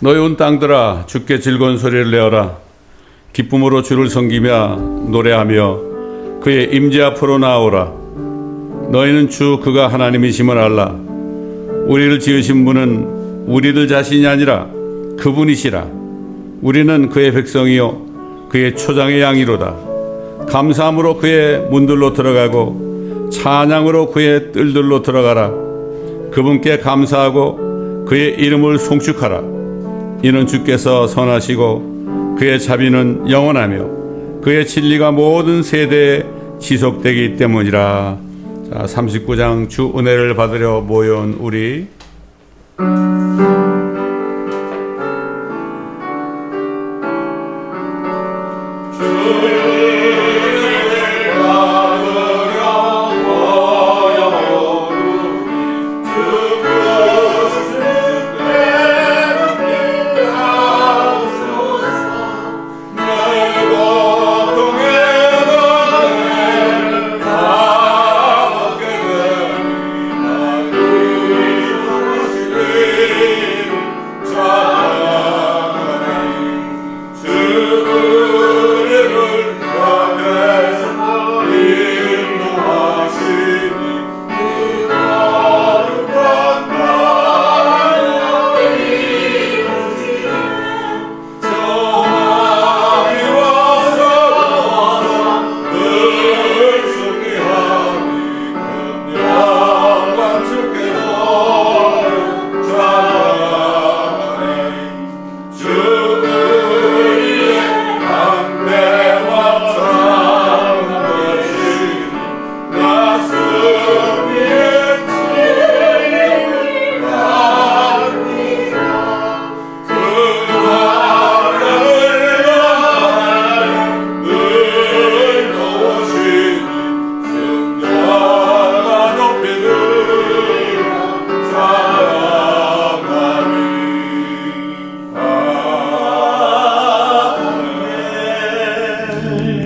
너희 온 땅들아 주께 즐거운 소리를 내어라. 기쁨으로 주를 섬기며 노래하며 그의 임재 앞으로 나오라. 너희는 주 그가 하나님이심을 알라. 우리를 지으신 분은 우리들 자신이 아니라 그분이시라. 우리는 그의 백성이요 그의 초장의 양이로다. 감사함으로 그의 문들로 들어가고 찬양으로 그의 뜰들로 들어가라. 그분께 감사하고 그의 이름을 송축하라. 이는 주께서 선하시고 그의 자비는 영원하며 그의 진리가 모든 세대에 지속되기 때문이라. 자, 39장 주 은혜를 받으려 모여온 우리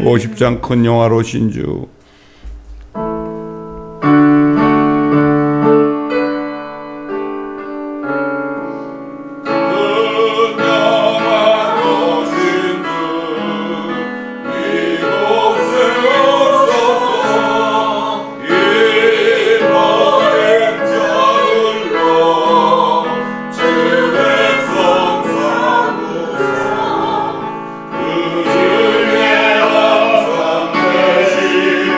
(50장) 큰 영화로신 주 주의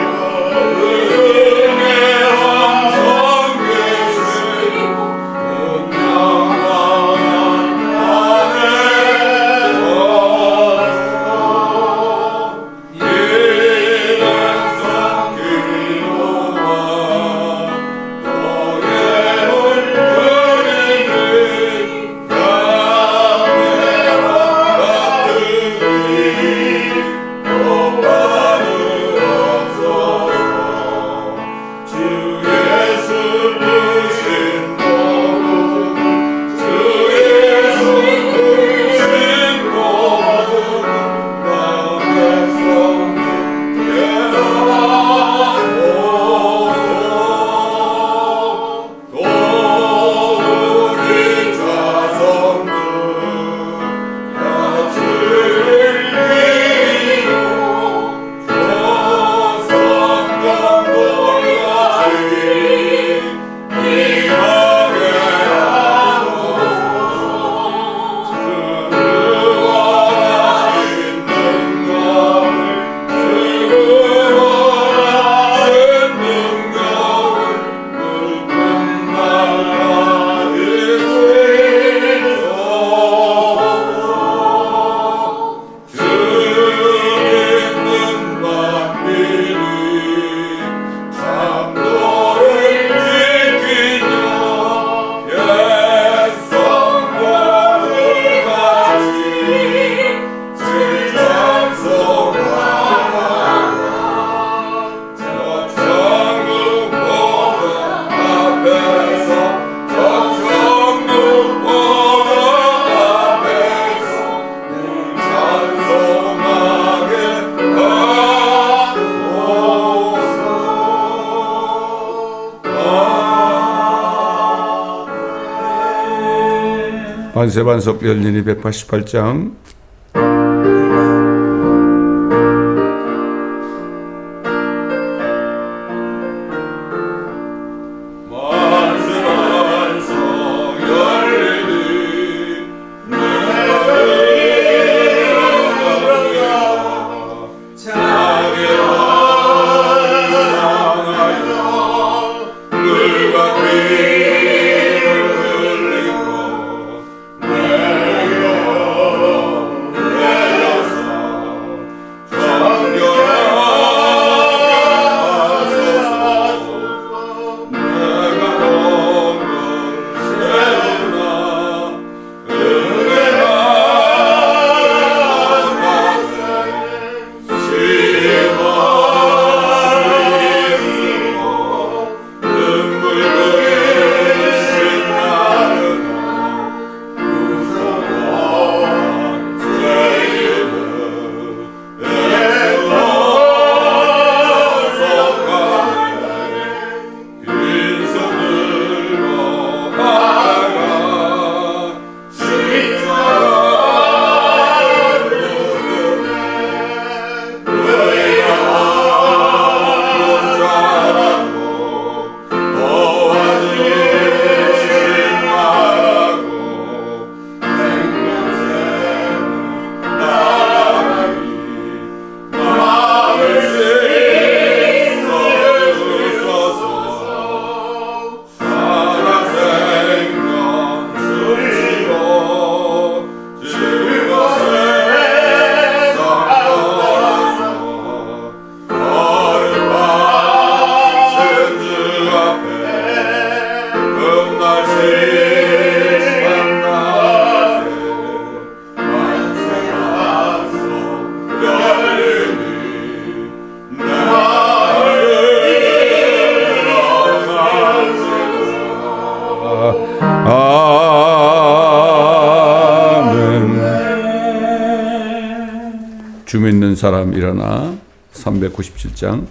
만세반석 열린이 188장. 주 믿는 사람 일어나. 397장.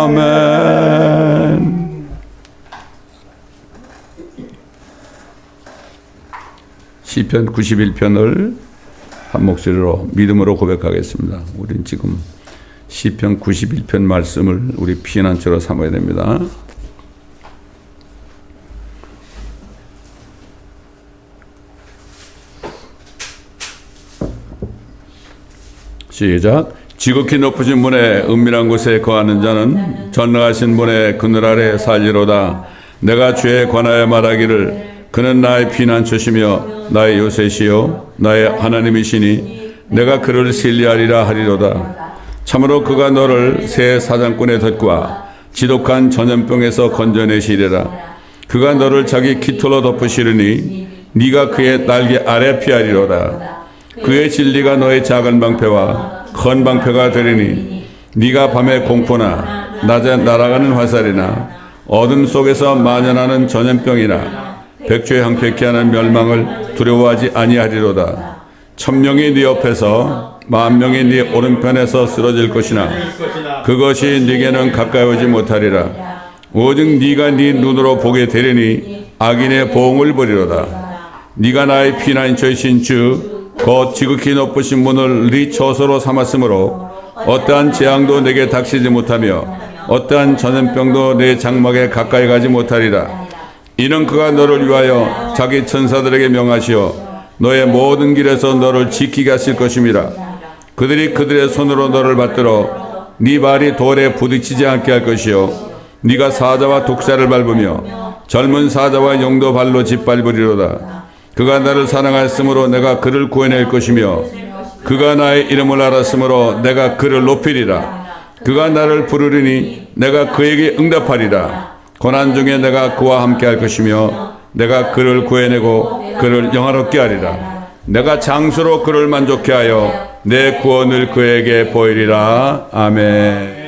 아멘. 시편 91편을 한 목소리로 믿음으로 고백하겠습니다. 우린 지금 시편 91편 말씀을 우리 피난처로 삼아야 됩니다. 시작. 지극히 높으신 분의 은밀한 곳에 거하는 자는 전능하신 분의 그늘 아래 살리로다. 내가 주에 관하여 말하기를 그는 나의 피난처시며 나의 요새시요 나의 하나님이시니 내가 그를 신뢰하리라 하리로다. 참으로 그가 너를 새 사냥꾼의 덫과 지독한 전염병에서 건져내시리라. 그가 너를 자기 깃털로 덮으시리니 네가 그의 날개 아래 피하리로다. 그의 진리가 너의 작은 방패와 큰 방패가 되리니 네가 밤에 공포나 낮에 날아가는 화살이나 어둠 속에서 만연하는 전염병이나 백주에 항폐케 하는 멸망을 두려워하지 아니하리로다. 1000명이 네 옆에서 10,000명이 네 오른편에서 쓰러질 것이나 그것이 네게는 가까이 오지 못하리라. 오직 네가 네 눈으로 보게 되리니 악인의 보응을 보리로다. 네가 나의 피난처이신 주 곧 지극히 높으신 분을 네 처소로 삼았으므로 어떠한 재앙도 내게 닥치지 못하며 어떠한 전염병도 내 장막에 가까이 가지 못하리라. 이는 그가 너를 위하여 자기 천사들에게 명하시어 너의 모든 길에서 너를 지키게 하실 것임이라. 그들이 그들의 손으로 너를 받들어 네 발이 돌에 부딪히지 않게 할 것이요 네가 사자와 독사를 밟으며 젊은 사자와 용도 발로 짓밟으리로다. 그가 나를 사랑하였으므로 내가 그를 구해낼 것이며 그가 나의 이름을 알았으므로 내가 그를 높이리라. 그가 나를 부르리니 내가 그에게 응답하리라. 고난 중에 내가 그와 함께 할 것이며 내가 그를 구해내고 그를 영화롭게 하리라. 내가 장수로 그를 만족케 하여 내 구원을 그에게 보이리라. 아멘.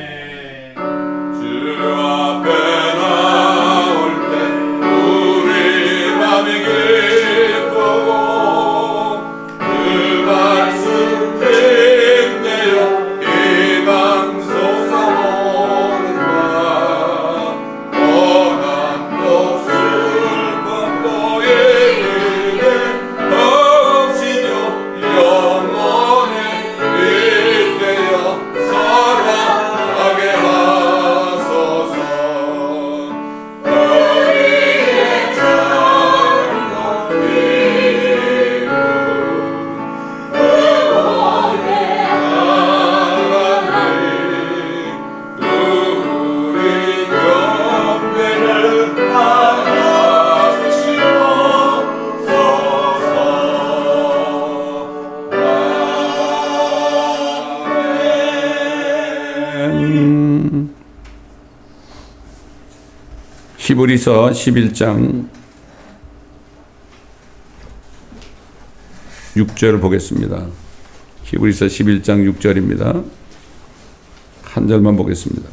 히브리서 11장 6절 보겠습니다. 히브리서 11장 6절입니다. 한 절만 보겠습니다.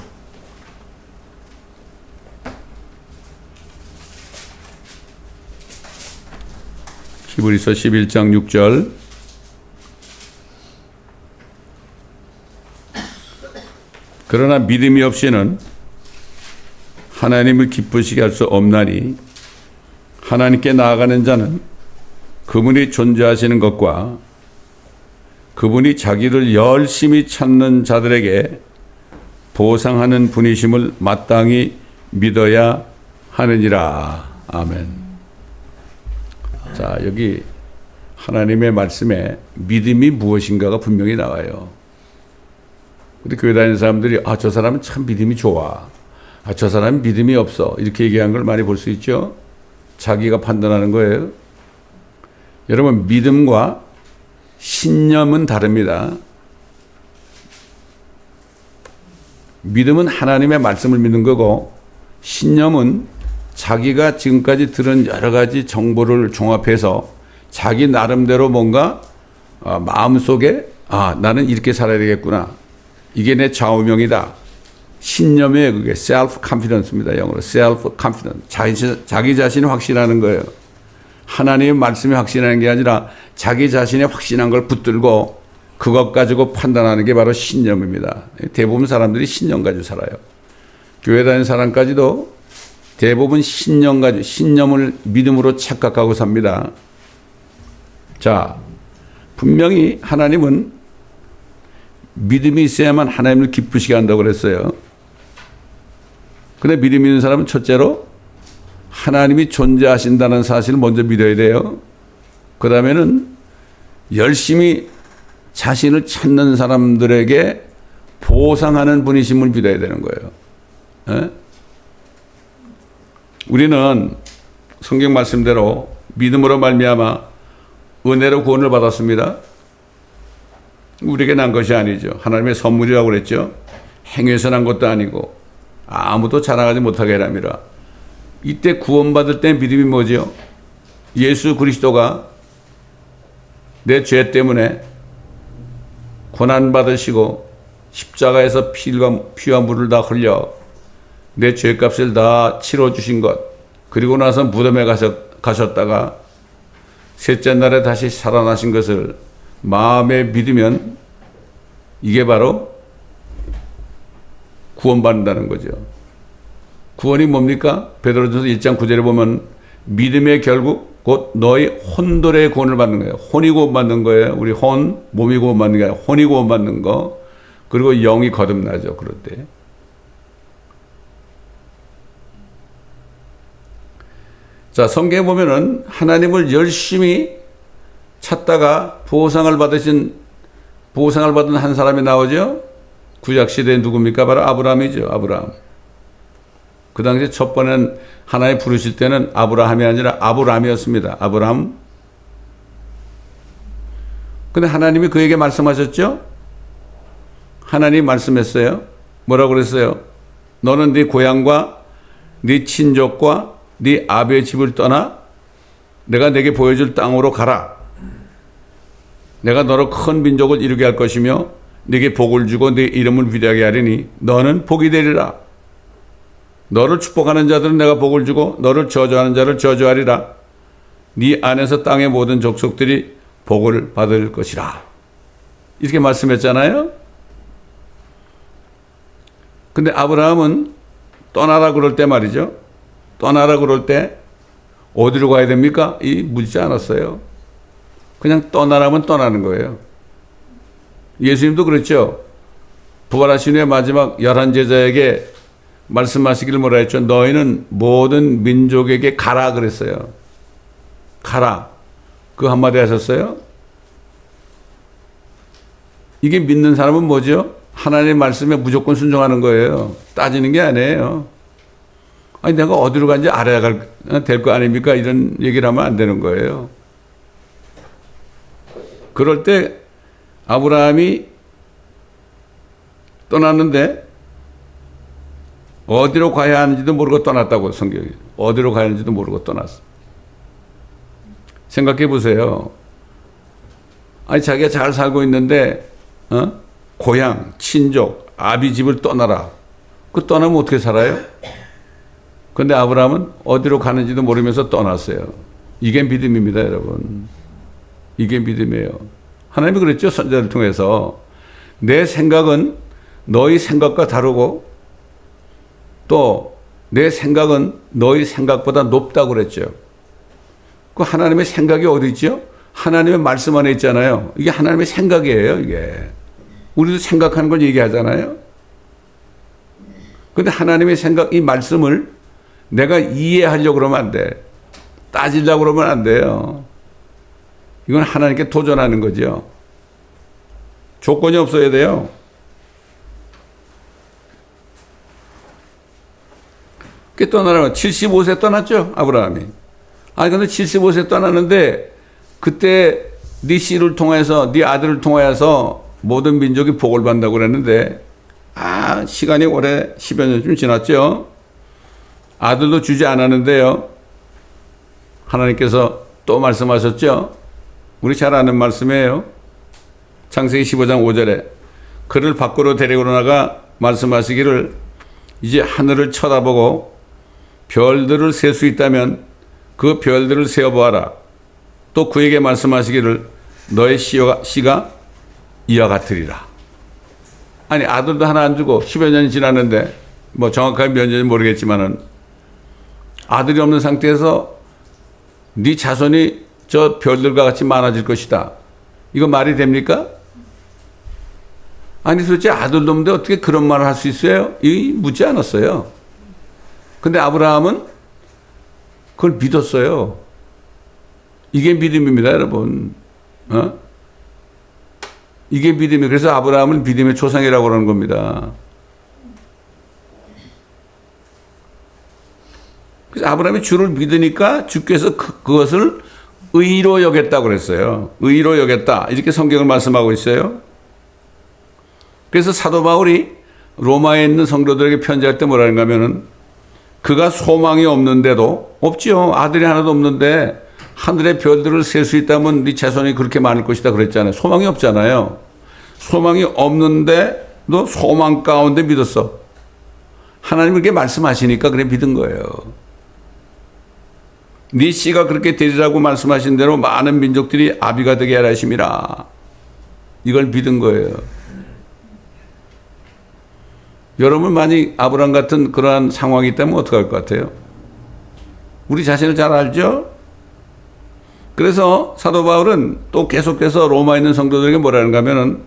히브리서 11장 6절. 그러나 믿음이 없이는 하나님을 기쁘시게 할 수 없나니 하나님께 나아가는 자는 그분이 존재하시는 것과 그분이 자기를 열심히 찾는 자들에게 보상하는 분이심을 마땅히 믿어야 하느니라. 아멘. 자, 여기 하나님의 말씀에 믿음이 무엇인가가 분명히 나와요. 근데 교회 다니는 사람들이 저 사람은 참 믿음이 좋아. 저 사람은 믿음이 없어. 이렇게 얘기한 걸 많이 볼 수 있죠. 자기가 판단하는 거예요. 여러분, 믿음과 신념은 다릅니다. 믿음은 하나님의 말씀을 믿는 거고, 신념은 자기가 지금까지 들은 여러 가지 정보를 종합해서 자기 나름대로 뭔가 마음속에 나는 이렇게 살아야 되겠구나. 이게 내 좌우명이다. 신념의 그게 self confidence입니다. 영어로 self confidence. 자기 자신이 확신하는 거예요. 하나님의 말씀이 확신하는 게 아니라 자기 자신이 확신한 걸 붙들고 그것 가지고 판단하는 게 바로 신념입니다. 대부분 사람들이 신념 가지고 살아요. 교회 다니는 사람까지도 대부분 신념 가지고 신념을 믿음으로 착각하고 삽니다. 자, 분명히 하나님은 믿음이 있어야만 하나님을 기쁘시게 한다고 그랬어요. 근데 믿음 있는 사람은 첫째로 하나님이 존재하신다는 사실을 먼저 믿어야 돼요. 그 다음에는 열심히 자신을 찾는 사람들에게 보상하는 분이심을 믿어야 되는 거예요. 에? 우리는 성경 말씀대로 믿음으로 말미암아 은혜로 구원을 받았습니다. 우리에게 난 것이 아니죠. 하나님의 선물이라고 그랬죠. 행위에서 난 것도 아니고 아무도 자랑하지 못하게 하람이라. 이때 구원받을 때 믿음이 뭐죠? 예수 그리스도가 내 죄 때문에 고난받으시고 십자가에서 피와 물을 다 흘려 내 죄값을 다 치러주신 것, 그리고 나서 무덤에 가셨다가 셋째 날에 다시 살아나신 것을 마음에 믿으면 이게 바로 구원받는다는 거죠. 구원이 뭡니까? 베드로전서 1장 9절에 보면 믿음의 결국 곧 너희 혼돌의 구원을 받는 거예요. 혼이 구원받는 거예요. 우리 혼, 몸이 구원받는 게 아니라 혼이 구원받는 거. 그리고 영이 거듭나죠. 그럴 때. 자, 성경에 보면은 하나님을 열심히 찾다가 보상을 받은 한 사람이 나오죠. 구약 시대에 누굽니까? 바로 아브라함이죠. 아브라함. 그 당시에 첫 번엔 하나님 부르실 때는 아브라함이 아니라 아브람이었습니다. 아브람. 근데 하나님이 그에게 말씀하셨죠? 하나님이 말씀했어요. 뭐라고 그랬어요? 너는 네 고향과 네 친족과 네 아비의 집을 떠나 내가 내게 보여줄 땅으로 가라. 내가 너로 큰 민족을 이루게 할 것이며 네게 복을 주고 네 이름을 위대하게 하리니 너는 복이 되리라. 너를 축복하는 자들은 내가 복을 주고 너를 저주하는 자를 저주하리라. 네 안에서 땅의 모든 족속들이 복을 받을 것이라. 이렇게 말씀했잖아요. 근데 아브라함은 떠나라 그럴 때 말이죠. 떠나라 그럴 때 어디로 가야 됩니까? 묻지 않았어요. 그냥 떠나라면 떠나는 거예요. 예수님도 그랬죠. 부활하신 후에 마지막 11제자에게 말씀하시기를 뭐라 했죠? 너희는 모든 민족에게 가라 그랬어요. 가라. 그 한마디 하셨어요. 이게 믿는 사람은 뭐죠? 하나님의 말씀에 무조건 순종하는 거예요. 따지는 게 아니에요. 아니 내가 어디로 간지 알아야 될 거 아닙니까? 이런 얘기를 하면 안 되는 거예요. 그럴 때 아브라함이 떠났는데 어디로 가야 하는지도 모르고 떠났다고 성경이. 어디로 가야 하는지도 모르고 떠났어. 생각해 보세요. 아니 자기가 잘 살고 있는데 고향, 친족, 아비 집을 떠나라. 그 떠나면 어떻게 살아요? 근데 아브라함은 어디로 가는지도 모르면서 떠났어요. 이게 믿음입니다, 여러분. 이게 믿음이에요. 하나님이 그랬죠, 선자를 통해서. 내 생각은 너희 생각과 다르고 또 내 생각은 너희 생각보다 높다고 그랬죠. 그 하나님의 생각이 어디 있죠? 하나님의 말씀 안에 있잖아요. 이게 하나님의 생각이에요, 이게. 우리도 생각하는 걸 얘기하잖아요. 근데 하나님의 생각, 이 말씀을 내가 이해하려고 그러면 안 돼. 따지려고 그러면 안 돼요. 이건 하나님께 도전하는 거죠. 조건이 없어야 돼요. 그 떠나라고 75세 떠났죠, 아브라함이. 아니 근데 75세 떠났는데 그때 네 씨를 통해서 네 아들을 통하여서 모든 민족이 복을 받는다고 그랬는데 시간이 오래 10여 년쯤 지났죠. 아들도 주지 않았는데요. 하나님께서 또 말씀하셨죠. 우리 잘 아는 말씀이에요. 창세기 15장 5절에 그를 밖으로 데리고 나가 말씀하시기를 이제 하늘을 쳐다보고 별들을 셀 수 있다면 그 별들을 세어보아라. 또 그에게 말씀하시기를 너의 씨가 이와 같으리라. 아니 아들도 하나 안 주고 10여 년이 지났는데 뭐 정확하게 몇 년인지 모르겠지만은 아들이 없는 상태에서 네 자손이 저 별들과 같이 많아질 것이다. 이거 말이 됩니까? 아니 도대체 아들도 없는데 어떻게 그런 말을 할 수 있어요? 이 묻지 않았어요. 근데 아브라함은 그걸 믿었어요. 이게 믿음입니다, 여러분. 이게 믿음이에요. 그래서 아브라함은 믿음의 조상이라고 그러는 겁니다. 그래서 아브라함이 주를 믿으니까 주께서 그것을 의로 여겼다고 그랬어요. 의로 여겼다. 이렇게 성경을 말씀하고 있어요. 그래서 사도 바울이 로마에 있는 성도들에게 편지할 때 뭐라는가 하면은 그가 소망이 없는데도 없지요. 아들이 하나도 없는데 하늘의 별들을 셀 수 있다면 네 자손이 그렇게 많을 것이다 그랬잖아요. 소망이 없잖아요. 소망이 없는데도 소망 가운데 믿었어. 하나님 그렇게 말씀하시니까 그래 믿은 거예요. 네 씨가 그렇게 되리라고 말씀하신 대로 많은 민족들이 아비가 되게 하라 하심이라. 이걸 믿은 거예요. 여러분 만약 아브라함 같은 그러한 상황이 있다면 어떻게 할 것 같아요? 우리 자신을 잘 알죠? 그래서 사도 바울은 또 계속해서 로마에 있는 성도들에게 뭐라는가 하면은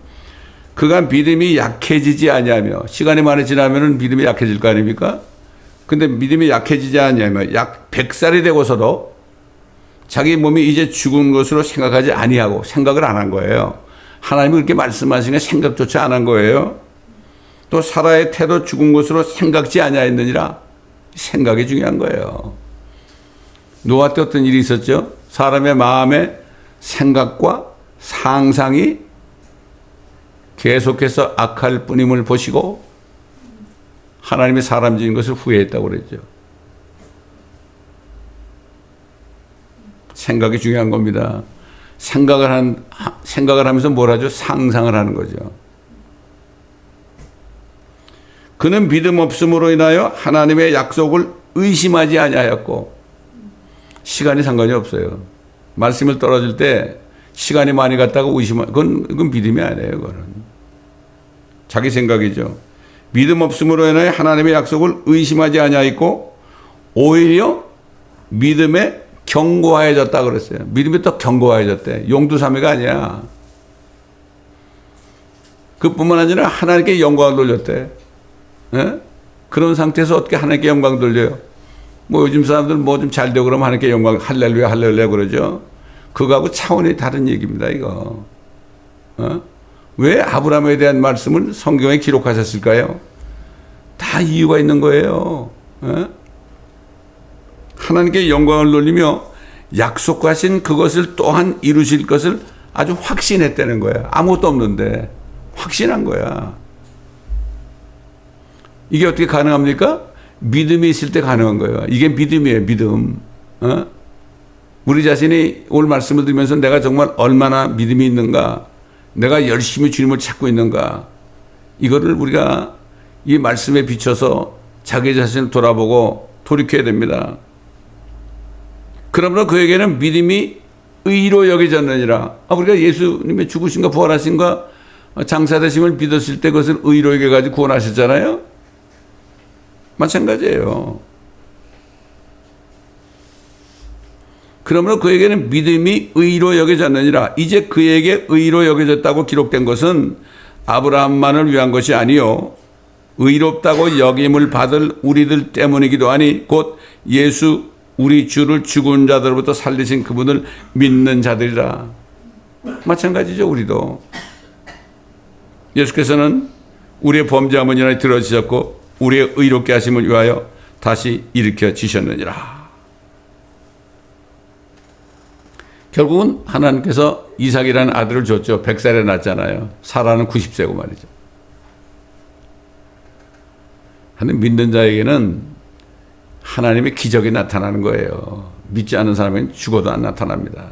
그가 믿음이 약해지지 아니하며 시간이 많이 지나면은 믿음이 약해질 거 아닙니까? 근데 믿음이 약해지지 아니하며 약 100살이 되고서도 자기 몸이 이제 죽은 것으로 생각하지 아니하고 생각을 안 한 거예요. 하나님이 그렇게 말씀하시니까 생각조차 안 한 거예요. 또 사라의 태도 죽은 것으로 생각지 아니하였느니라. 생각이 중요한 거예요. 노아 때 어떤 일이 있었죠? 사람의 마음에 생각과 상상이 계속해서 악할 뿐임을 보시고 하나님이 사람 지은 것을 후회했다고 그랬죠. 생각이 중요한 겁니다. 생각을 하면서 뭘 하죠? 상상을 하는 거죠. 그는 믿음 없음으로 인하여 하나님의 약속을 의심하지 아니하였고 시간이 상관이 없어요. 말씀을 떨어질 때 시간이 많이 갔다가 그건 믿음이 아니에요. 그거는 자기 생각이죠. 믿음 없음으로 인하여 하나님의 약속을 의심하지 아니하였고 오히려 믿음에 견고하여졌다 그랬어요. 믿음이 또 견고하여졌대. 용두사미가 아니야. 그뿐만 아니라 하나님께 영광을 돌렸대. 예? 그런 상태에서 어떻게 하나님께 영광 돌려요? 뭐 요즘 사람들 뭐 좀 잘 되고 그러면 하나님께 영광 할렐루야 할렐루야 그러죠. 그거하고 차원이 다른 얘기입니다, 이거. 왜 아브라함에 대한 말씀을 성경에 기록하셨을까요? 다 이유가 있는 거예요. 하나님께 영광을 돌리며 약속하신 그것을 또한 이루실 것을 아주 확신했다는 거야. 아무것도 없는데 확신한 거야. 이게 어떻게 가능합니까? 믿음이 있을 때 가능한 거예요. 이게 믿음이에요, 믿음. 우리 자신이 오늘 말씀을 들으면서 내가 정말 얼마나 믿음이 있는가, 내가 열심히 주님을 찾고 있는가, 이거를 우리가 이 말씀에 비춰서 자기 자신을 돌아보고 돌이켜야 됩니다. 그러므로 그에게는 믿음이 의로 여겨졌느니라. 우리가 예수님의 죽으신가 부활하신가 장사되심을 믿었을 때 그것을 의로 여겨가지고 구원하셨잖아요. 마찬가지예요. 그러므로 그에게는 믿음이 의로 여겨졌느니라. 이제 그에게 의로 여겨졌다고 기록된 것은 아브라함만을 위한 것이 아니요 의롭다고 여김을 받을 우리들 때문이기도 하니 곧 예수 우리 주를 죽은 자들로부터 살리신 그분을 믿는 자들이라. 마찬가지죠. 우리도 예수께서는 우리의 범죄함을 인하여 들어지셨고 우리의 의롭게 하심을 위하여 다시 일으켜 지셨느니라. 결국은 하나님께서 이삭이라는 아들을 줬죠. 100살에 낳았잖아요. 사라는 90세고 말이죠. 하나님 믿는 자에게는 하나님의 기적이 나타나는 거예요. 믿지 않는 사람은 죽어도 안 나타납니다.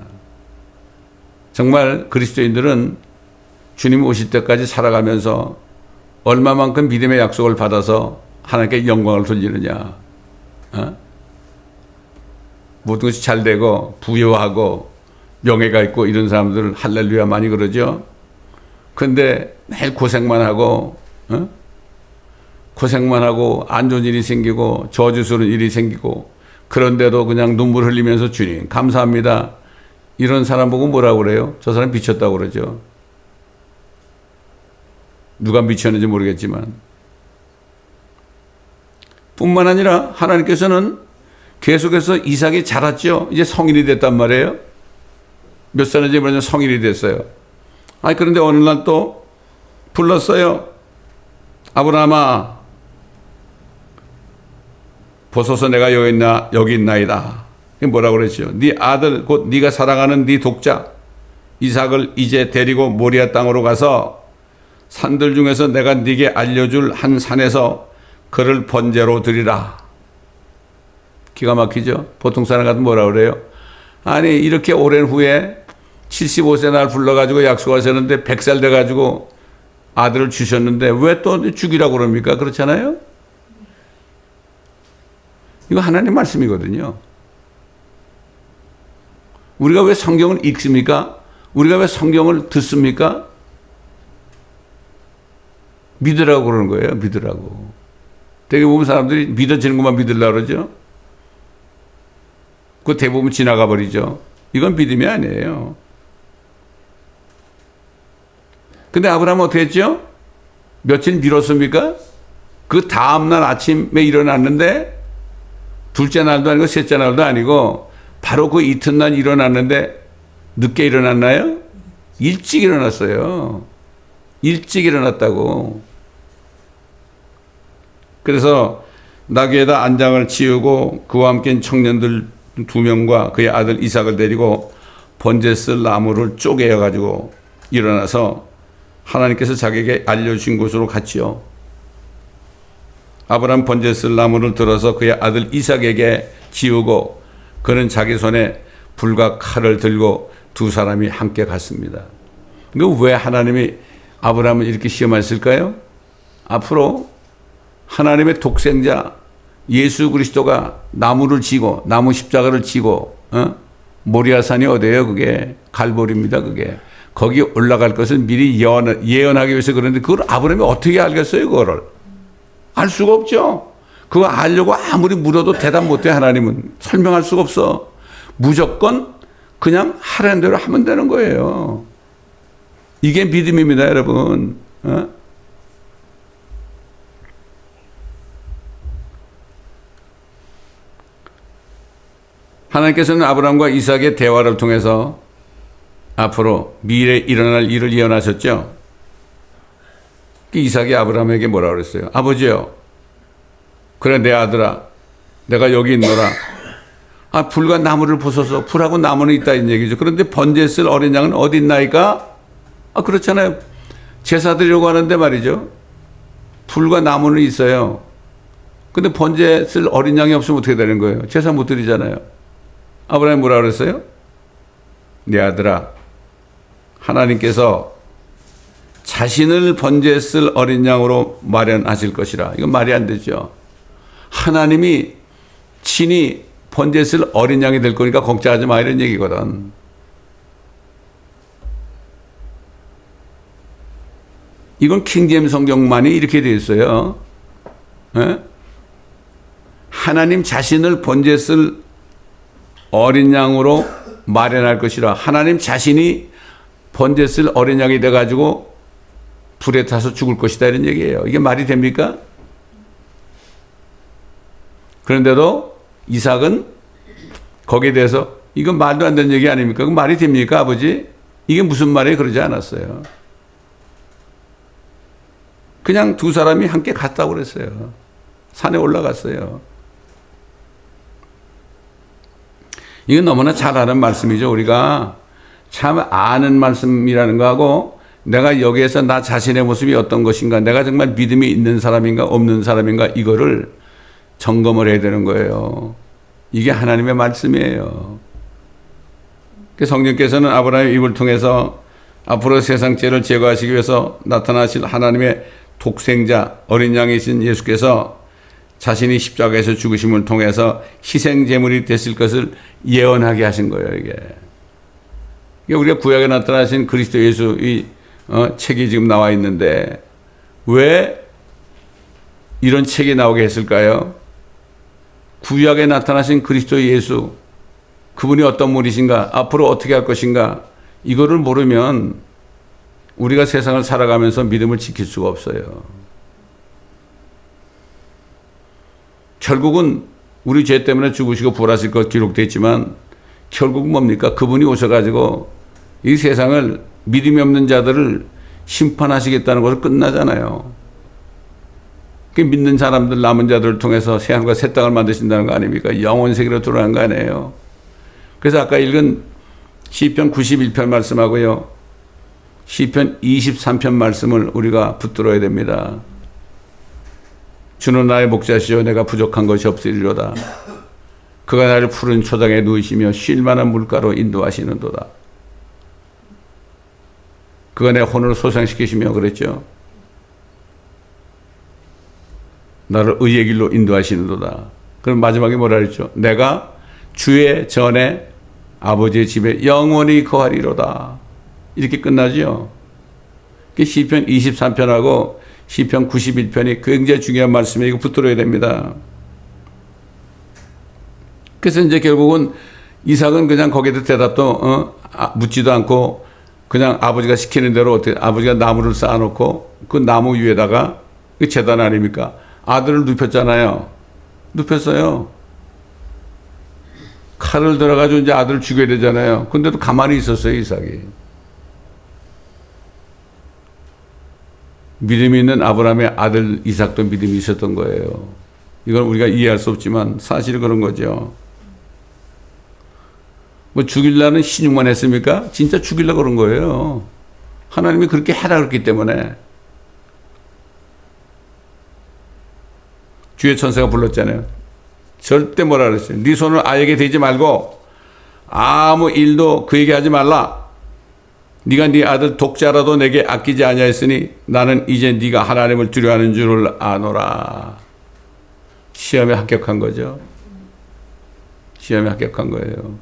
정말 그리스도인들은 주님 오실 때까지 살아가면서 얼마만큼 믿음의 약속을 받아서 하나님께 영광을 돌리느냐. 모든 것이 잘 되고 부유하고 명예가 있고 이런 사람들 할렐루야 많이 그러죠. 그런데 매일 고생만 하고 안 좋은 일이 생기고 저주스러운 일이 생기고 그런데도 그냥 눈물 흘리면서 주님 감사합니다. 이런 사람 보고 뭐라고 그래요? 저 사람 미쳤다고 그러죠. 누가 미쳤는지 모르겠지만. 뿐만 아니라 하나님께서는 계속해서 이삭이 자랐죠. 이제 성인이 됐단 말이에요. 몇 살인지 모르지만 성인이 됐어요. 그런데 어느 날 또 불렀어요. 아브라함아, 보소서 내가 여기 있나이다. 뭐라고 그랬죠? 네 아들 곧 네가 사랑하는 네 독자 이삭을 이제 데리고 모리아 땅으로 가서 산들 중에서 내가 네게 알려줄 한 산에서 그를 번제로 드리라. 기가 막히죠? 보통 사람 같으면 뭐라고 그래요? 아니 이렇게 오랜 후에 75세 날 불러가지고 약속하셨는데 100살 돼가지고 아들을 주셨는데 왜 또 죽이라고 그럽니까? 그렇잖아요? 이거 하나님 말씀이거든요. 우리가 왜 성경을 읽습니까? 우리가 왜 성경을 듣습니까? 믿으라고 그러는 거예요. 믿으라고. 되게 보면 사람들이 믿어지는 것만 믿으려고 그러죠. 그 대부분 지나가 버리죠. 이건 믿음이 아니에요. 근데 아브라함은 어떻게 했죠? 며칠 미뤘습니까? 그 다음날 아침에 일어났는데 둘째 날도 아니고 셋째 날도 아니고 바로 그 이튿날 일어났는데 늦게 일어났나요? 일찍 일어났어요. 일찍 일어났다고. 그래서 나귀에다 안장을 치우고 그와 함께 청년들 2명과 그의 아들 이삭을 데리고 번제 쓸 나무를 쪼개어 가지고 일어나서 하나님께서 자기에게 알려주신 곳으로 갔지요. 아브라함 번제 쓸 나무를 들어서 그의 아들 이삭에게 지우고 그는 자기 손에 불과 칼을 들고 두 사람이 함께 갔습니다. 왜 하나님이 아브라함을 이렇게 시험하셨을까요? 앞으로 하나님의 독생자 예수 그리스도가 나무를 지고 나무 십자가를 지고 모리아산이 어디예요? 그게 갈보리입니다. 그게 거기 올라갈 것을 미리 예언하기 위해서 그런데 그걸 아브라함이 어떻게 알겠어요? 그거를 알 수가 없죠. 그거 알려고 아무리 물어도 대답 못해. 하나님은 설명할 수가 없어. 무조건 그냥 하라는 대로 하면 되는 거예요. 이게 믿음입니다, 여러분. 하나님께서는 아브라함과 이삭의 대화를 통해서 앞으로 미래에 일어날 일을 예언하셨죠. 이삭이 아브라함에게 뭐라고 그랬어요? 아버지요, 그래 내 아들아, 내가 여기 있노라. 불과 나무를 부숴서 불하고 나무는 있다 이 얘기죠. 그런데 번제 쓸 어린 양은 어디 있나이까? 그렇잖아요. 제사 드리려고 하는데 말이죠. 불과 나무는 있어요. 근데 번제 쓸 어린 양이 없으면 어떻게 되는 거예요? 제사 못 드리잖아요. 아브라함이 뭐라 그랬어요? 내 아들아, 하나님께서 자신을 번제 쓸 어린 양으로 마련하실 것이라. 이건 말이 안 되죠. 하나님이 친히 번제 쓸 어린 양이 될 거니까 걱정하지 마 이런 얘기거든. 이건 킹제임스 성경만이 이렇게 되어 있어요. 하나님 자신을 번제 쓸 어린 양으로 마련할 것이라. 하나님 자신이 번제 쓸 어린 양이 돼가지고 불에 타서 죽을 것이다 이런 얘기예요. 이게 말이 됩니까? 그런데도 이삭은 거기에 대해서 이건 말도 안 되는 얘기 아닙니까? 그 말이 됩니까, 아버지? 이게 무슨 말이에요? 그러지 않았어요. 그냥 두 사람이 함께 갔다고 그랬어요. 산에 올라갔어요. 이건 너무나 잘 아는 말씀이죠. 우리가 참 아는 말씀이라는 거하고 내가 여기에서 나 자신의 모습이 어떤 것인가, 내가 정말 믿음이 있는 사람인가 없는 사람인가, 이거를 점검을 해야 되는 거예요. 이게 하나님의 말씀이에요. 성령께서는 아브라함의 입을 통해서 앞으로 세상 죄를 제거하시기 위해서 나타나실 하나님의 독생자 어린 양이신 예수께서 자신이 십자가에서 죽으심을 통해서 희생제물이 됐을 것을 예언하게 하신 거예요. 이게 우리가 구약에 나타나신 그리스도 예수의 책이 지금 나와 있는데 왜 이런 책이 나오게 했을까요? 구약에 나타나신 그리스도 예수, 그분이 어떤 분이신가, 앞으로 어떻게 할 것인가, 이거를 모르면 우리가 세상을 살아가면서 믿음을 지킬 수가 없어요. 결국은 우리 죄 때문에 죽으시고 부활하실 것 기록되어 있지만 결국은 뭡니까? 그분이 오셔가지고 이 세상을 믿음이 없는 자들을 심판하시겠다는 것을 끝나잖아요. 믿는 사람들, 남은 자들을 통해서 새하늘과 새 땅을 만드신다는 거 아닙니까? 영원 세계로 들어가는 거 아니에요. 그래서 아까 읽은 시편 91편 말씀하고요, 시편 23편 말씀을 우리가 붙들어야 됩니다. 주는 나의 목자시요 내가 부족한 것이 없으리로다. 그가 나를 푸른 초장에 누이시며 쉴 만한 물가로 인도하시는도다. 그가 내 혼을 소상시키시며 그랬죠. 나를 의의 길로 인도하시는도다. 그럼 마지막에 뭐라 그랬죠? 내가 주의 전에 아버지의 집에 영원히 거하리로다. 이렇게 끝나죠. 시편 23편하고 시편 91편이 굉장히 중요한 말씀이에요. 이거 붙들어야 됩니다. 그래서 이제 결국은 이삭은 그냥 거기에 대답도 묻지도 않고 그냥 아버지가 시키는 대로 어떻게 아버지가 나무를 쌓아놓고 그 나무 위에다가 그 제단 아닙니까? 아들을 눕혔잖아요. 눕혔어요. 칼을 들어가지고 이제 아들을 죽여야 되잖아요. 근데도 가만히 있었어요, 이삭이. 믿음이 있는 아브라함의 아들 이삭도 믿음이 있었던 거예요. 이건 우리가 이해할 수 없지만 사실 그런 거죠. 뭐 죽이려는 신용만 했습니까? 진짜 죽이려고 그런 거예요. 하나님이 그렇게 해라 그랬기 때문에. 주의 천사가 불렀잖아요. 절대 뭐라 그랬어요? 네 손을 아이에게 대지 말고 아무 일도 그에게 하지 말라. 네가 네 아들 독자라도 내게 아끼지 아니하였으니 나는 이제 네가 하나님을 두려워하는 줄을 아노라. 시험에 합격한 거죠. 시험에 합격한 거예요.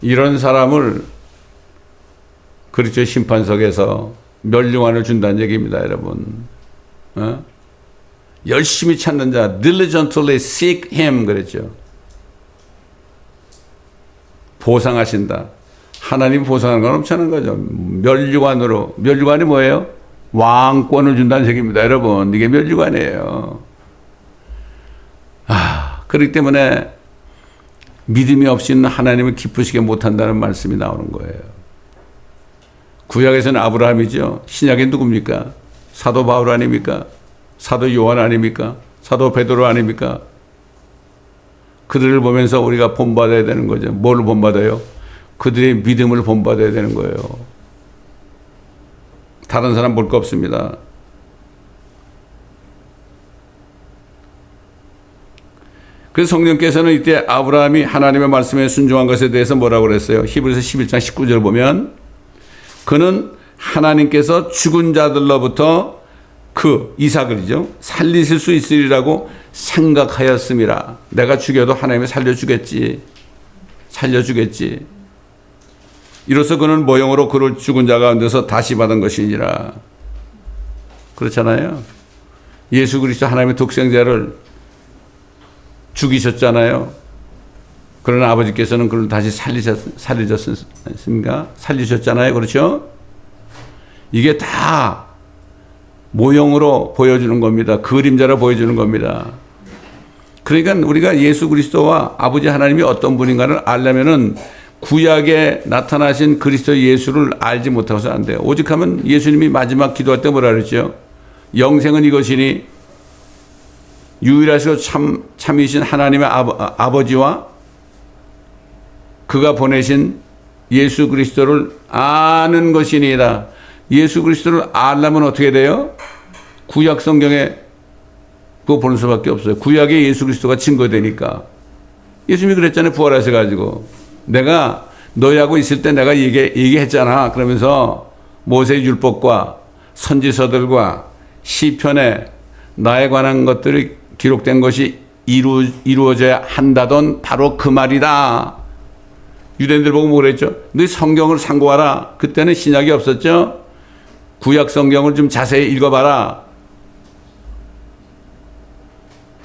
이런 사람을 그리스도의 심판석에서 멸류관을 준다는 얘기입니다, 여러분. 열심히 찾는 자, diligently seek him 그랬죠. 보상하신다. 하나님 보상하는 건 엄청난 거죠. 멸류관으로. 멸류관이 뭐예요? 왕권을 준다는 얘기입니다, 여러분. 이게 멸류관이에요. 그렇기 때문에 믿음이 없이는 하나님을 기쁘시게 못한다는 말씀이 나오는 거예요. 구약에서는 아브라함이죠. 신약에 누굽니까? 사도 바울 아닙니까? 사도 요한 아닙니까? 사도 베드로 아닙니까? 그들을 보면서 우리가 본받아야 되는 거죠. 뭘 본받아요? 그들의 믿음을 본받아야 되는 거예요. 다른 사람 볼 거 없습니다. 그래서 성령께서는 이때 아브라함이 하나님의 말씀에 순종한 것에 대해서 뭐라고 그랬어요? 히브리서 11장 19절 보면 그는 하나님께서 죽은 자들로부터 그 이삭을이죠 살리실 수 있으리라고 생각하였음이라. 내가 죽여도 하나님이 살려주겠지. 이로써 그는 모형으로 그를 죽은 자 가운데서 다시 받은 것이니라. 그렇잖아요. 예수 그리스도 하나님의 독생자를 죽이셨잖아요. 그러나 아버지께서는 그를 다시 살리셨습니까? 살리셨잖아요. 그렇죠? 이게 다 모형으로 보여주는 겁니다. 그림자로 보여주는 겁니다. 그러니까 우리가 예수 그리스도와 아버지 하나님이 어떤 분인가를 알려면은 구약에 나타나신 그리스도 예수를 알지 못해서 안 돼요. 오직 하면 예수님이 마지막 기도할 때 뭐라 그랬죠? 영생은 이것이니 유일하시고 참이신 하나님의 아버지와 그가 보내신 예수 그리스도를 아는 것이니이다. 예수 그리스도를 알려면 어떻게 돼요? 구약 성경에 그거 보는 수밖에 없어요. 구약에 예수 그리스도가 증거되니까. 예수님이 그랬잖아요. 부활하셔가지고. 내가 너희하고 있을 때 내가 얘기했잖아. 그러면서 모세의 율법과 선지서들과 시편에 나에 관한 것들이 기록된 것이 이루어져야 한다던 바로 그 말이다. 유대인들 보고 뭐라 했죠? 너희 성경을 상고하라. 그때는 신약이 없었죠? 구약 성경을 좀 자세히 읽어봐라.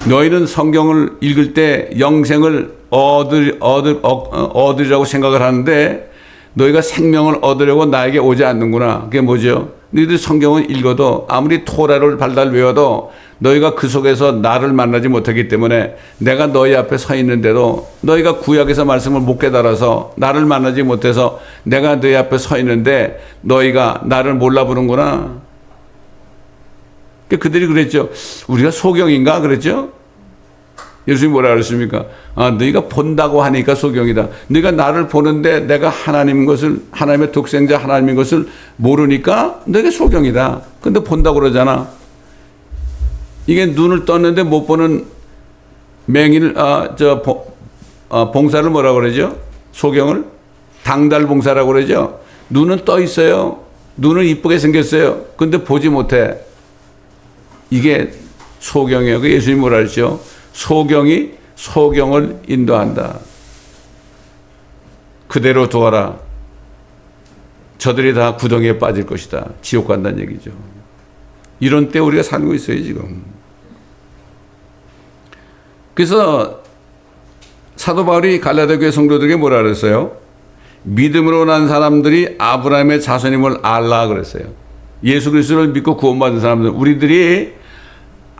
너희는 성경을 읽을 때 영생을 얻으리라고 생각을 하는데 너희가 생명을 얻으려고 나에게 오지 않는구나. 그게 뭐죠? 너희들 성경을 읽어도 아무리 토라를 발달 외워도 너희가 그 속에서 나를 만나지 못하기 때문에 내가 너희 앞에 서 있는데도 너희가 구약에서 말씀을 못 깨달아서 나를 만나지 못해서 내가 너희 앞에 서 있는데 너희가 나를 몰라 보는구나. 그들이 그랬죠. 우리가 소경인가 그랬죠. 예수님이 뭐라 그랬습니까? 너희가 본다고 하니까 소경이다. 너희가 나를 보는데 내가 하나님의 독생자 하나님인 것을 모르니까 너희가 소경이다. 근데 본다고 그러잖아. 이게 눈을 떴는데 못 보는 봉사를 뭐라고 그러죠? 소경을? 당달봉사라고 그러죠? 눈은 떠 있어요. 눈은 이쁘게 생겼어요. 근데 보지 못해. 이게 소경이에요. 예수님이 뭐라 그랬죠? 소경이 소경을 인도한다. 그대로 두어라. 저들이 다 구덩이에 빠질 것이다. 지옥 간다는 얘기죠. 이런 때 우리가 살고 있어요, 지금. 그래서 사도 바울이 갈라디아 교회 성도들에게 뭐라 그랬어요? 믿음으로 난 사람들이 아브라함의 자손임을 알라 그랬어요. 예수 그리스도를 믿고 구원받은 사람들, 우리들이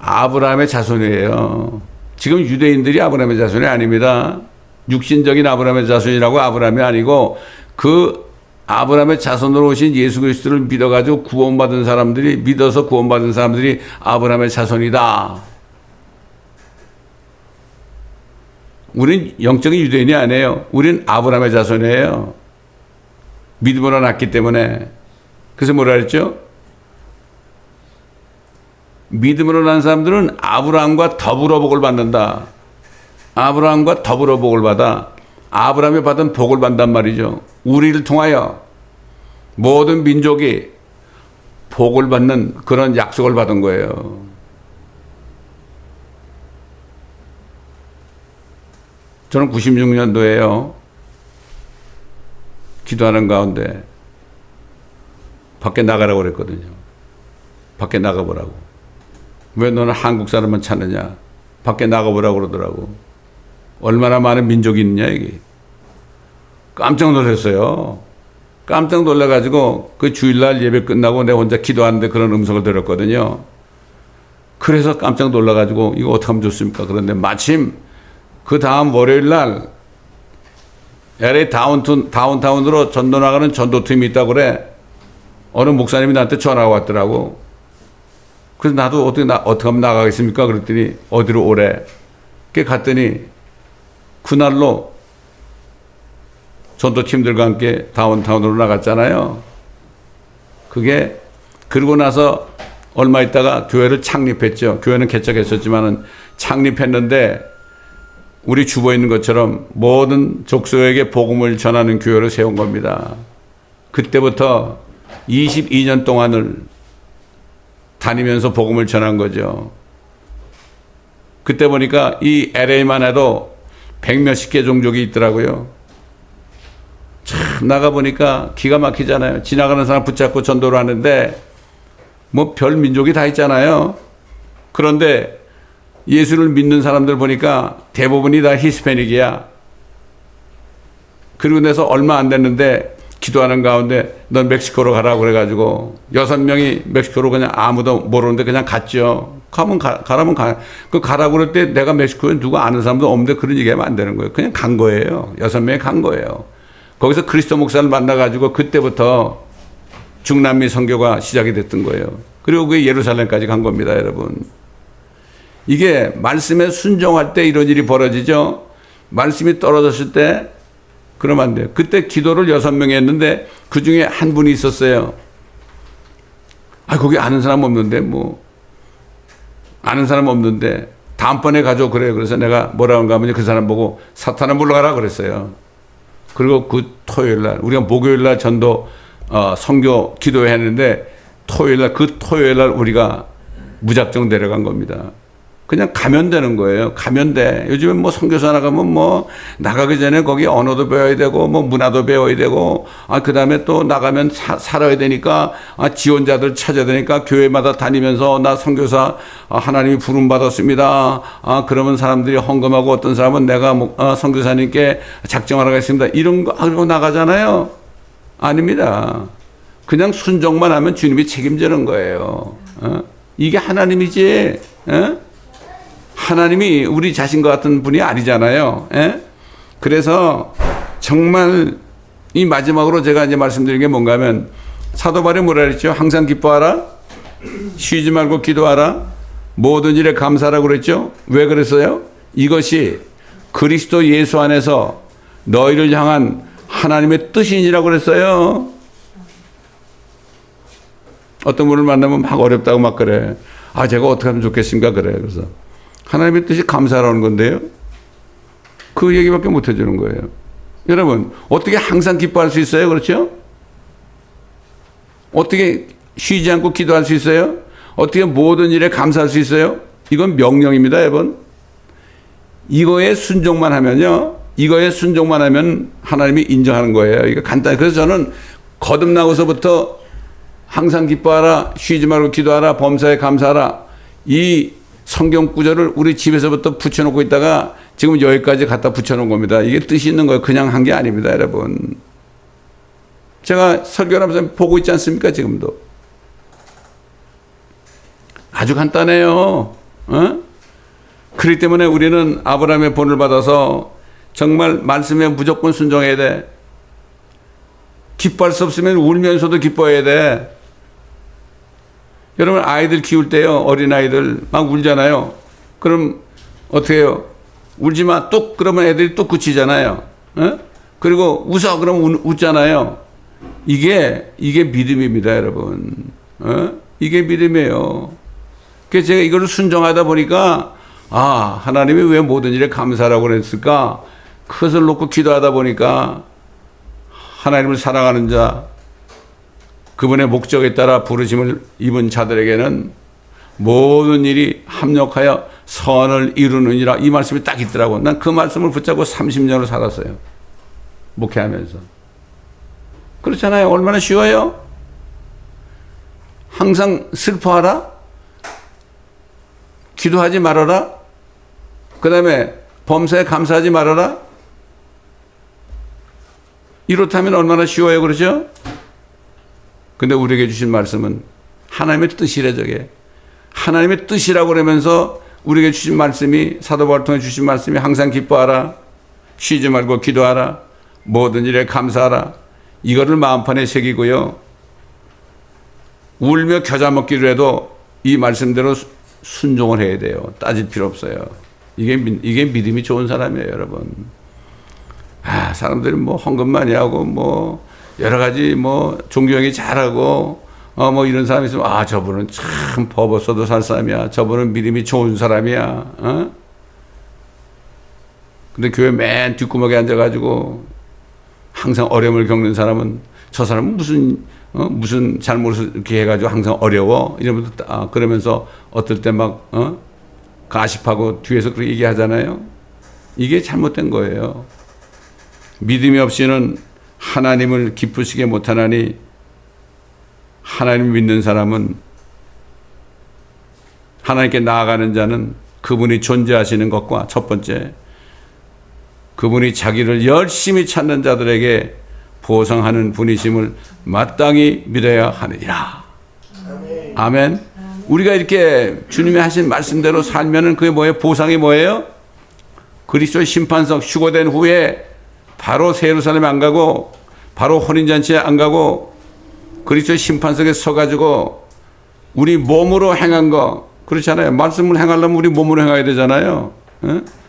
아브라함의 자손이에요. 지금 유대인들이 아브라함의 자손이 아닙니다. 육신적인 아브라함의 자손이라고 아브라함이 아니고 그 아브라함의 자손으로 오신 예수 그리스도를 믿어가지고 구원받은 사람들이, 믿어서 구원받은 사람들이 아브라함의 자손이다. 우린 영적인 유대인이 아니에요. 우린 아브라함의 자손이에요. 믿음으로 났기 때문에. 그래서 뭐라 그랬죠? 믿음으로 난 사람들은 아브라함과 더불어 복을 받는다. 아브라함과 더불어 복을 받아. 아브라함이 받은 복을 받단 말이죠. 우리를 통하여 모든 민족이 복을 받는 그런 약속을 받은 거예요. 저는 96년도에요. 기도하는 가운데 밖에 나가라고 그랬거든요. 밖에 나가보라고. 왜 너는 한국 사람만 찾느냐? 밖에 나가보라고 그러더라고. 얼마나 많은 민족이 있느냐, 이게. 깜짝 놀랐어요. 깜짝 놀라가지고 그 주일날 예배 끝나고 내가 혼자 기도하는데 그런 음성을 들었거든요. 그래서 깜짝 놀라가지고 이거 어떻게 하면 좋습니까? 그런데 마침 그 다음 월요일날 LA 다운타운으로 전도 나가는 전도팀이 있다고 그래. 어느 목사님이 나한테 전화가 왔더라고. 그래서 나도 어떻게 하면 나가겠습니까? 그랬더니 어디로 오래? 그 갔더니 그날로 전도팀들과 함께 다운타운으로 나갔잖아요. 그게 그러고 나서 얼마 있다가 교회를 창립했죠. 교회는 개척했었지만은 창립했는데 우리 주보에 있는 것처럼 모든 족속에게 복음을 전하는 교회를 세운 겁니다. 그때부터 22년 동안을 다니면서 복음을 전한 거죠. 그때 보니까 이 LA만 해도 100몇십 개 종족이 있더라고요. 참 나가보니까 기가 막히잖아요. 지나가는 사람 붙잡고 전도를 하는데 뭐 별 민족이 다 있잖아요. 그런데 예수를 믿는 사람들 보니까 대부분이 다 히스패닉이야. 그리고 나서 얼마 안 됐는데 기도하는 가운데 넌 멕시코로 가라고 그래가지고 6명이 멕시코로 그냥 아무도 모르는데 그냥 갔죠. 가라면 가. 그 가라고 그럴 때 내가 멕시코에 누가 아는 사람도 없는데 그런 얘기하면 안 되는 거예요. 그냥 간 거예요. 6명이 간 거예요. 거기서 그리스도 목사를 만나가지고 그때부터 중남미 선교가 시작이 됐던 거예요. 그리고 그게 예루살렘까지 간 겁니다, 여러분. 이게 말씀에 순종할 때 이런 일이 벌어지죠. 말씀이 떨어졌을 때 그러면 안 돼요. 그때 기도를 6명이 했는데 그 중에 한 분이 있었어요. 거기 아는 사람 없는데 아는 사람 없는데 다음번에 가져 그래요. 그래서 내가 뭐라고 하면 그 사람 보고 사탄아 물러가라 그랬어요. 그리고 그 토요일 날 우리가 목요일 날 전도 선교 기도회 했는데 그 토요일 날 우리가 무작정 내려간 겁니다. 그냥 가면 되는 거예요. 가면 돼. 요즘엔 선교사 나가면 나가기 전에 거기 언어도 배워야 되고 문화도 배워야 되고 그 다음에 또 나가면 살아야 되니까 지원자들 찾아야 되니까 교회마다 다니면서 나 선교사 하나님이 부름 받았습니다. 그러면 사람들이 헌금하고 어떤 사람은 내가 선교사님께 작정하러 가겠습니다. 이런 거 하고 나가잖아요. 아닙니다. 그냥 순종만 하면 주님이 책임지는 거예요. 이게 하나님이지. 하나님이 우리 자신과 같은 분이 아니잖아요. 그래서 정말 이 마지막으로 제가 이제 말씀드린 게 뭔가 하면 사도 바울이 뭐라 그랬죠? 항상 기뻐하라. 쉬지 말고 기도하라. 모든 일에 감사하라고 그랬죠? 왜 그랬어요? 이것이 그리스도 예수 안에서 너희를 향한 하나님의 뜻이니라고 그랬어요. 어떤 분을 만나면 막 어렵다고 막 그래. 제가 어떻게 하면 좋겠습니까? 그래. 그래서 하나님의 뜻이 감사라는 건데요. 그 얘기밖에 못 해주는 거예요. 여러분, 어떻게 항상 기뻐할 수 있어요? 그렇죠? 어떻게 쉬지 않고 기도할 수 있어요? 어떻게 모든 일에 감사할 수 있어요? 이건 명령입니다, 여러분. 이거에 순종만 하면요. 이거에 순종만 하면 하나님이 인정하는 거예요. 이거 간단히. 그래서 저는 거듭나고서부터 항상 기뻐하라, 쉬지 말고 기도하라, 범사에 감사하라. 이 성경 구절을 우리 집에서부터 붙여놓고 있다가 지금 여기까지 갖다 붙여놓은 겁니다. 이게 뜻이 있는 거예요. 그냥 한 게 아닙니다, 여러분. 제가 설교를 하면서 보고 있지 않습니까, 지금도. 아주 간단해요. 그렇기 때문에 우리는 아브라함의 본을 받아서 정말 말씀에 무조건 순종해야 돼. 기뻐할 수 없으면 울면서도 기뻐해야 돼. 여러분 아이들 키울 때요. 어린아이들 막 울잖아요. 그럼 어떻게 해요? 울지 마. 뚝 그러면 애들이 뚝 그치잖아요. 그리고 웃어 그러면 웃잖아요. 이게 믿음입니다, 여러분. 이게 믿음이에요. 그래서 제가 이걸 순종하다 보니까 하나님이 왜 모든 일에 감사라고 그랬을까? 그것을 놓고 기도하다 보니까 하나님을 사랑하는 자, 그분의 목적에 따라 부르심을 입은 자들에게는 모든 일이 합력하여 선을 이루느니라. 이 말씀이 딱 있더라고. 난 그 말씀을 붙잡고 30년을 살았어요. 목회하면서. 그렇잖아요. 얼마나 쉬워요? 항상 슬퍼하라. 기도하지 말아라. 그 다음에 범사에 감사하지 말아라. 이렇다면 얼마나 쉬워요. 그렇죠? 근데 우리에게 주신 말씀은 하나님의 뜻이래, 저게. 하나님의 뜻이라고 그러면서 우리에게 주신 말씀이, 사도 바울을 통해 주신 말씀이 항상 기뻐하라. 쉬지 말고 기도하라. 모든 일에 감사하라. 이거를 마음판에 새기고요. 울며 겨자 먹기로 해도 이 말씀대로 순종을 해야 돼요. 따질 필요 없어요. 이게 믿음이 좋은 사람이에요, 여러분. 사람들이 헌금 많이 하고 여러 가지 종교행위 잘하고 이런 사람이 있으면 저분은 참 법 없어도 살 사람이야. 저분은 믿음이 좋은 사람이야. 근데 교회 맨 뒷구멍에 앉아가지고 항상 어려움을 겪는 사람은 저 사람은 무슨 잘못을 이렇게 해가지고 항상 어려워 이러면서 그러면서 어떨 때 막 가십하고 뒤에서 그렇게 얘기하잖아요. 이게 잘못된 거예요. 믿음이 없이는 하나님을 기쁘시게 못하나니 하나님을 믿는 사람은 하나님께 나아가는 자는 그분이 존재하시는 것과 첫 번째 그분이 자기를 열심히 찾는 자들에게 보상하는 분이심을 마땅히 믿어야 하느니라. 아멘. 우리가 이렇게 주님이 하신 말씀대로 살면은 그게 뭐예요? 보상이 뭐예요? 그리스도의 심판석 휴거된 후에 바로 새 예루살렘에 안 가고 바로 혼인잔치에 안 가고 그리스도의 심판석에 서가지고 우리 몸으로 행한 거 그렇잖아요. 말씀을 행하려면 우리 몸으로 행해야 되잖아요.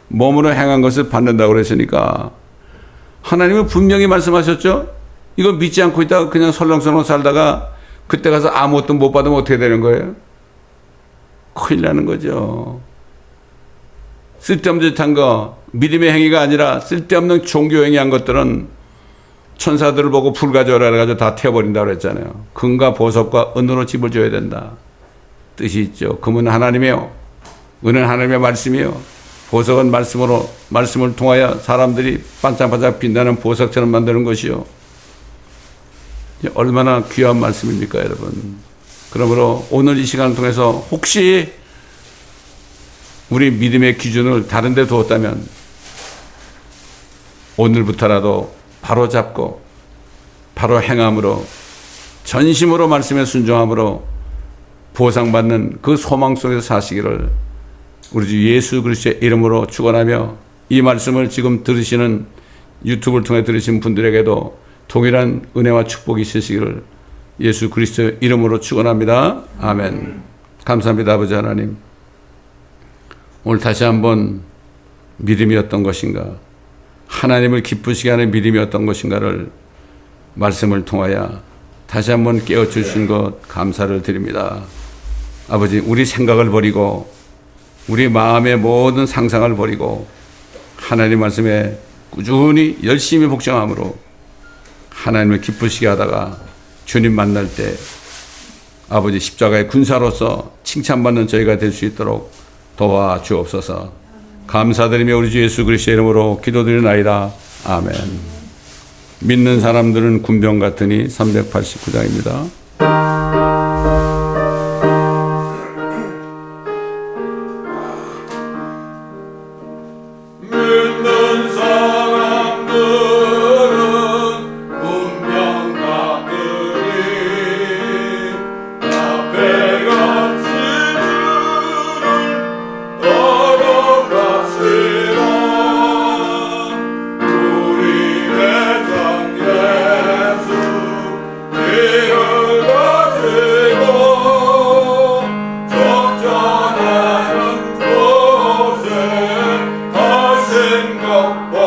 몸으로 행한 것을 받는다고 그랬으니까 하나님은 분명히 말씀하셨죠. 이거 믿지 않고 있다가 그냥 설렁설렁 살다가 그때 가서 아무것도 못 받으면 어떻게 되는 거예요? 큰일 나는 거죠. 쓸데없는 짓 한 거, 믿음의 행위가 아니라 쓸데없는 종교 행위한 것들은 천사들을 보고 불 가져오라 해가지고 다 태워버린다고 그랬잖아요. 금과 보석과 은으로 집을 줘야 된다. 뜻이 있죠. 금은 하나님이요, 은은 하나님의 말씀이요, 보석은 말씀을 통하여 사람들이 반짝반짝 빛나는 보석처럼 만드는 것이요. 얼마나 귀한 말씀입니까, 여러분. 그러므로 오늘 이 시간을 통해서 혹시 우리 믿음의 기준을 다른 데 두었다면 오늘부터라도 바로 잡고 바로 행함으로 전심으로 말씀에 순종함으로 보상받는 그 소망 속에서 사시기를 우리 주 예수 그리스도의 이름으로 축원하며, 이 말씀을 지금 들으시는 유튜브를 통해 들으신 분들에게도 동일한 은혜와 축복이 있으시기를 예수 그리스도의 이름으로 축원합니다. 아멘. 감사합니다. 아버지 하나님, 오늘 다시 한번 믿음이 어떤 것인가, 하나님을 기쁘시게 하는 믿음이 어떤 것인가를 말씀을 통하여 다시 한번 깨워주신 것 감사를 드립니다. 아버지, 우리 생각을 버리고 우리 마음의 모든 상상을 버리고 하나님 말씀에 꾸준히 열심히 복종함으로 하나님을 기쁘시게 하다가 주님 만날 때 아버지 십자가의 군사로서 칭찬받는 저희가 될 수 있도록 도와주옵소서. 감사드리며 우리 주 예수 그리스도의 이름으로 기도드리나이다. 아멘. 믿는 사람들은 군병 같으니 389장입니다. 적절한 곳에 가신 것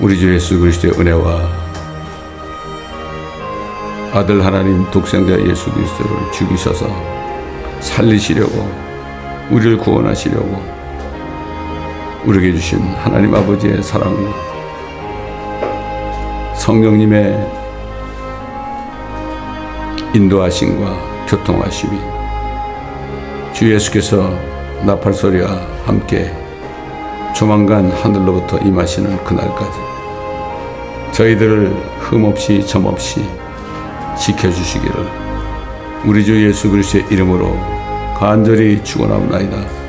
우리 주 예수 그리스도의 은혜와 아들 하나님 독생자 예수 그리스도를 죽이셔서 살리시려고 우리를 구원하시려고 우리에게 주신 하나님 아버지의 사랑과 성령님의 인도하심과 교통하심이 주 예수께서 나팔소리와 함께 조만간 하늘로부터 임하시는 그날까지 저희들을 흠없이 점없이 지켜주시기를 우리 주 예수 그리스도의 이름으로 간절히 축원합니다.